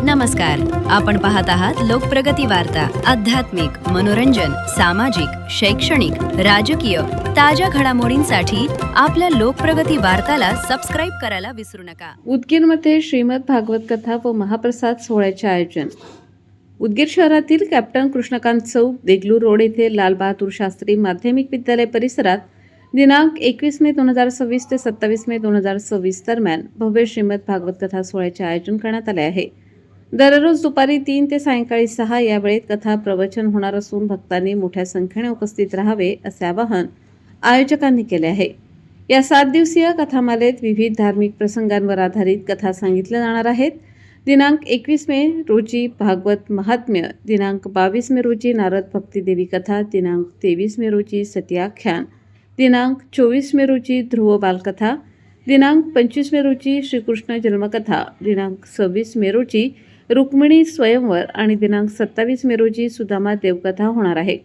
नमस्कार. आपण पाहत आहात लोकप्रगती वार्ता. आध्यात्मिक, मनोरंजन, सामाजिक, शैक्षणिक, राजकीय ताज्या घडामोडींसाठी आपल्या लोकप्रगती वार्ताला सबस्क्राईब करायला विसरू नका. उदगीरमध्ये श्रीमद भागवत कथा व महाप्रसाद सोहळ्याचे आयोजन. उदगीर शहरातील कॅप्टन कृष्णकांत चौक, देगलूर रोड येथे लाल बहादूर शास्त्री माध्यमिक विद्यालय परिसरात दिनांक 21 मे 2026 ते 27 मे 2026 दरम्यान भव्य श्रीमद भागवत कथा सोहळ्याचे आयोजन करण्यात आले आहे. दररोज दुपारी 3 ते सायंकाळी 6 या वेळेत कथा प्रवचन होणार असून भक्तांनी मोठ्या संख्येने उपस्थित राहावे असे आवाहन आयोजकांनी केले आहे. या 7 दिवसीय कथामालेत विविध धार्मिक प्रसंगांवर आधारित कथा सांगितल्या जाणार आहेत. दिनांक 21 मे रोजी भागवत महात्म्य, दिनांक 22 मे रोजी नारद भक्ती देवी कथा, दिनांक 23 मे रोजी सती आख्यान, दिनांक 24 मे रोजी ध्रुव बालकथा, दिनांक 25 मे रोजी श्रीकृष्ण जन्मकथा, दिनांक 26 मे रोजी रुक्मिणी स्वयंवर आणि दिनांक 27 मे रोजी सुदामा देवकथा होणार आहे.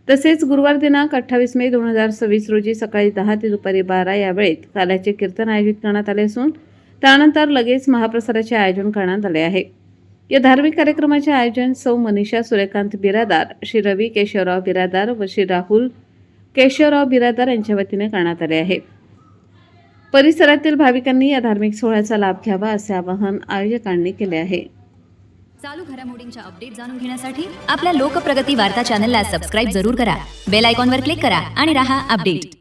तसेच गुरुवार दिनांक 28 मे 2026 रोजी सकाळी 10 ते दुपारी 12 या वेळेत काल्याचे कीर्तन आयोजित करण्यात आले असून त्यानंतर लगेच महाप्रसादाचे आयोजन करण्यात आले आहे. या धार्मिक कार्यक्रमाचे आयोजन सौ मनीषा सूर्यकांत बिरादार, श्री रवी केशवराव बिरादार व श्री राहुल केशवराव बिरादार यांच्या वतीने करण्यात आले आहे. परिसरातील भाविकांनी या धार्मिक सोहळ्याचा लाभ घ्यावा असे आवाहन आयोजकांनी केले आहे. चालू घडामोडींच्या अपडेट जाणून घेण्यासाठी आपल्या लोकप्रगती वार्ता चॅनलला सबस्क्राईब जरूर करा. बेल आयकॉनवर क्लिक करा आणि रहा अपडेट.